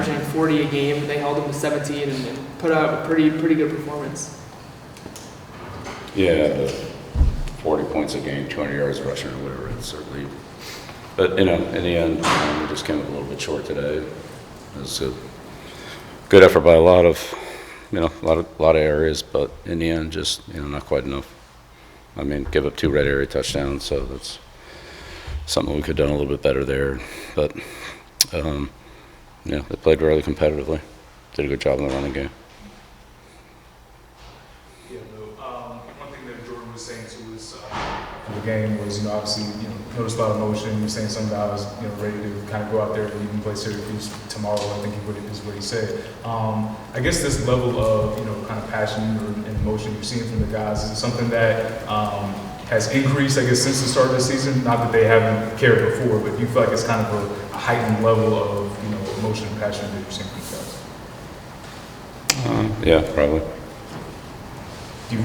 averaging 40 a game, and they held them to 17 and put out a pretty good performance. Yeah, but 40 points a game, 200 yards rushing or whatever, it's certainly. But, in the end, we just came up a little bit short today. It was a good effort by a lot of areas, but in the end, just, not quite enough. I mean, give up 2 red area touchdowns, so that's something we could have done a little bit better there. But, they played really competitively. Did a good job in the running game. Yeah, one thing that Jordan was saying too was the game was, obviously, noticed a lot of motion. You're saying some guys, ready to kind of go out there and even play Syracuse tomorrow. I think is what he said. I guess this level of, kind of passion and emotion you're seeing from the guys, is it something that has increased, I guess, since the start of the season? Not that they haven't cared before, but you feel like it's kind of a heightened level of emotion and passion that you're seeing from the guys? Yeah, probably.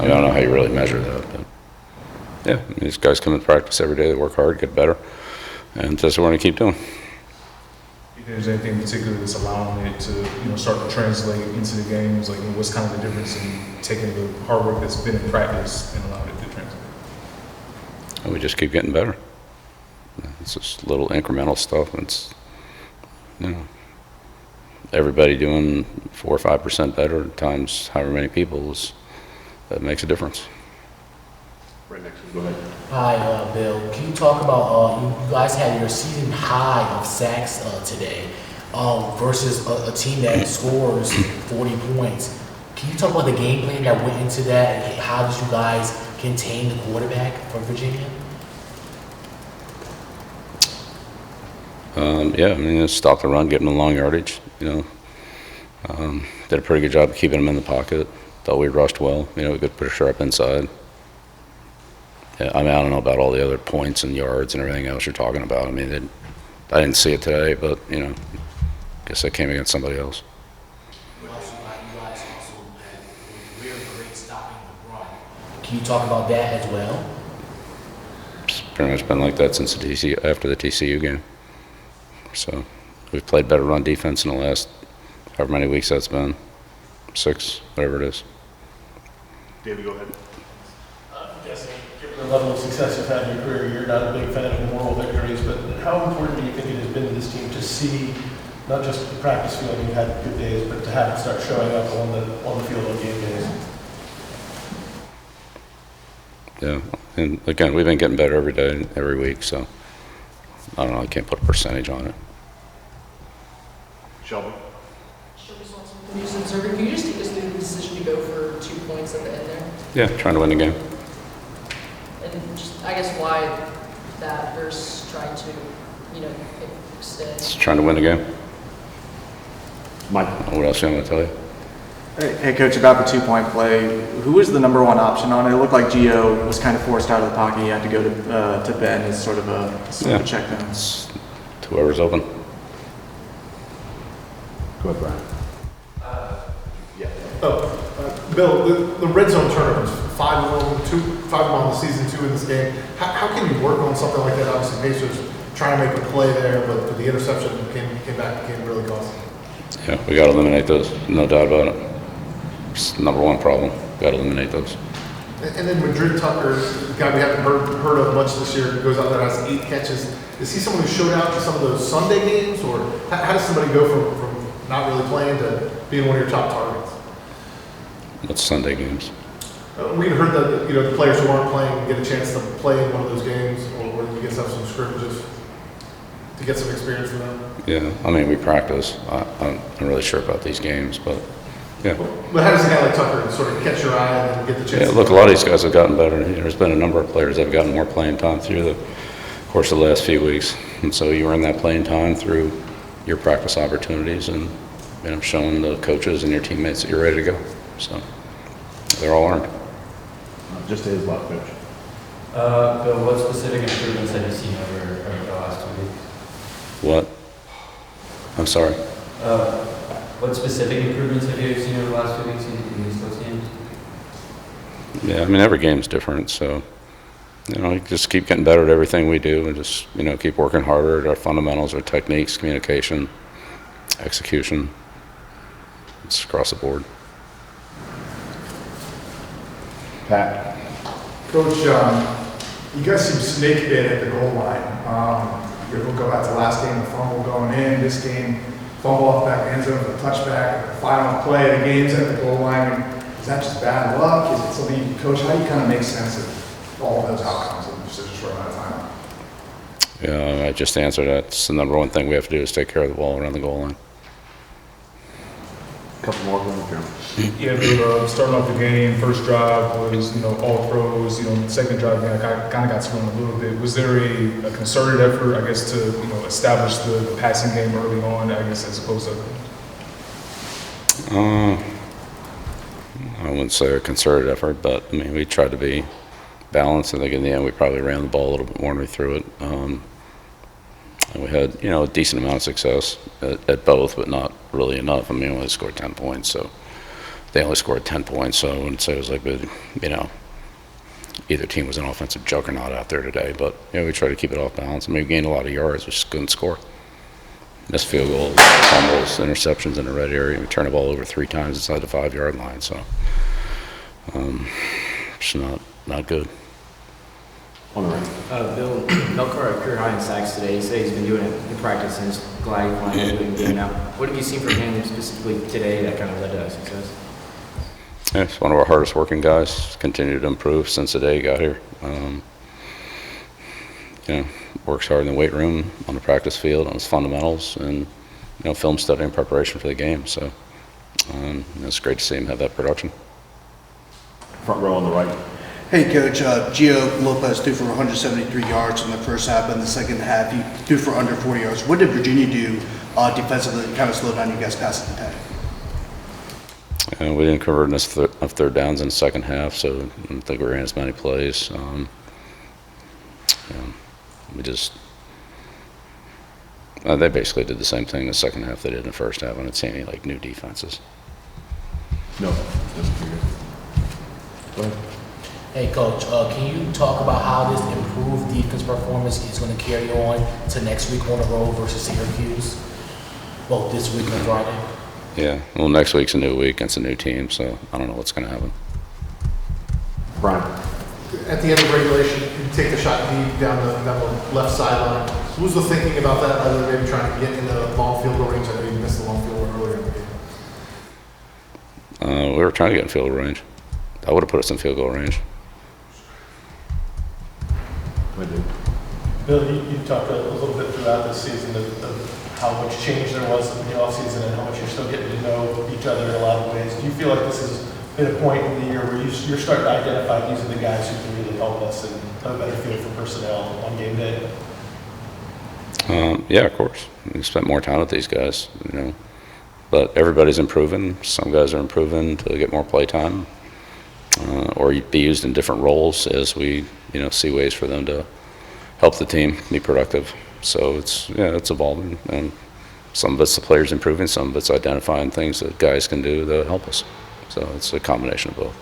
I don't know how you really measure that, but yeah, these guys come in practice every day. They work hard, get better, and that's what we're going to keep doing. Do you think there's anything in particular that's allowing it to, start to translate into the games? Like, what's kind of the difference in taking the hard work that's been in practice and allowing it to translate? And we just keep getting better. It's just little incremental stuff. It's, everybody doing 4 or 5% better times however many people that makes a difference. Right next to you. Go ahead. Hi, Bill. Can you talk about you guys had your season high of sacks today versus a team that scores 40 points. Can you talk about the game plan that went into that and how did you guys contain the quarterback for Virginia? Just stop the run, get them the long yardage. Did a pretty good job of keeping them in the pocket. Thought we rushed well. We could put a sharp inside. Yeah, I don't know about all the other points and yards and everything else you're talking about. I didn't see it today, but I guess I came against somebody else. You guys also had really great stopping the run. Can you talk about that as well? It's pretty much been like that since after the TCU game. So we've played better run defense in the last however many weeks that's been, 6, whatever it is. David, go ahead. Yes, given the level of success you've had in your career, you're not a big fan of moral victories, but how important do you think it has been to this team to see not just the practice field, you had good days, but to have it start showing up on the field on game days? Yeah, and again, we've been getting better every day, every week, so I don't know, I can't put a percentage on it. Shelby? Can you just take us through the decision to go for 2 points at the end there? Yeah, trying to win the game. And just, I guess, why that versus trying to, extend? Just trying to win the game. Mike? What else do you want me to tell you? Hey, Coach, about the 2-point play, who was the number 1 option on it? It looked like Gio was kind of forced out of the pocket. He had to go to Ben as sort of a check down. It's whoever's open. Go ahead, Brian. Bill, the red zone turnovers, 5 of them on the season, 2 in this game. How can you work on something like that? Obviously, Pacers trying to make a play there, but the interception came back and became really costly. Yeah, we got to eliminate those, no doubt about it. It's the number 1 problem. Got to eliminate those. And then Madrid Tucker, the guy we haven't heard of much this year, goes out there and has 8 catches. Is he someone who showed out in some of those Sunday games, or how does somebody go from not really playing to being one of your top targets? What's Sunday games? We heard that the players who aren't playing get a chance to play in one of those games, or you guys have some scrimmages to get some experience in them. Yeah, we practice. I'm not really sure about these games, but yeah. But how does a guy like Tucker sort of catch your eye and then get the chance? Yeah, look, a lot of these guys have gotten better. There's been a number of players that have gotten more playing time through the course of the last few weeks, and so you earn that playing time through your practice opportunities and showing the coaches and your teammates that you're ready to go. So they're all earned. Just to his left, Coach. Bill, what specific improvements have you seen over the last 2 weeks? What? I'm sorry. What specific improvements have you seen over the last 2 weeks in these close games? Yeah, every game's different, so just keep getting better at everything we do, and just keep working harder at our fundamentals, our techniques, communication, execution. It's across the board. Pat? Coach, you guys seem snake bit at the goal line. We'll go back to last game, the fumble going in, this game, fumble off back end zone, the touchback, the final play of the game's at the goal line. Is that just bad luck? Is it something, Coach, how do you kind of make sense of all of those outcomes in such a short amount of time? Yeah, I just answered that. It's the number one thing we have to do is take care of the ball around the goal line. Couple more, Jeremy. Yeah, they starting off the game, first drive was, all throws, second drive, kind of got thrown a little bit. Was there a concerted effort, I guess, to, establish the passing game early on, I guess, as opposed to? I wouldn't say a concerted effort, but, we tried to be balanced. I think in the end we probably ran the ball a little bit more than we threw it. And we had, a decent amount of success at both, but not really enough. We only scored 10 points, so they only scored 10 points, so I wouldn't say it was like, either team was an offensive juggernaut out there today, but, we tried to keep it off balance. We gained a lot of yards, we just couldn't score. Missed field goals, fumbles, interceptions in the red area. We turned the ball over 3 times inside the 5-yard line, so it's not good. On the right. Bill, Melcar career high in sacks today. He said he's been doing it in practice and is glad he's finally doing the game now. What have you seen from him specifically today that kind of led to that success? Yeah, he's one of our hardest working guys. Continued to improve since the day he got here. Works hard in the weight room, on the practice field, on his fundamentals, and film study and preparation for the game. So it's great to see him have that production. Front row on the right. Hey, Coach. Gio Lopez threw for 173 yards in the first half. In the second half, he threw for under 40 yards. What did Virginia do defensively to kind of slow down you guys' passing attack? We didn't convert enough third downs in the second half, so I don't think we ran as many plays. They basically did the same thing in the second half they did in the first half. I didn't see any new defenses. No, just curious. Go ahead. Hey, Coach, can you talk about how this improved defense performance is going to carry on to next week on the road versus Syracuse? Both this week and Friday? Yeah, well, next week's a new week. It's a new team, so I don't know what's going to happen. Brian? At the end of regulation, you take the shot deep down the left sideline. What was the thinking about that, other than maybe trying to get in the long field goal range? I know you missed the long field goal earlier in the game. We were trying to get in field goal range. That would have put us in field goal range. Bill, you talked a little bit throughout this season of how much change there was in the offseason and how much you're still getting to know each other in a lot of ways. Do you feel like this has been a point in the year where you're starting to identify these are the guys who can really help us and have a better feel for personnel on game day? Yeah, of course. We spent more time with these guys, But everybody's improving. Some guys are improving to get more play time, or be used in different roles as we, see ways for them to help the team be productive. So it's evolving, and some of it's the players improving, some of it's identifying things that guys can do to help us. So it's a combination of both.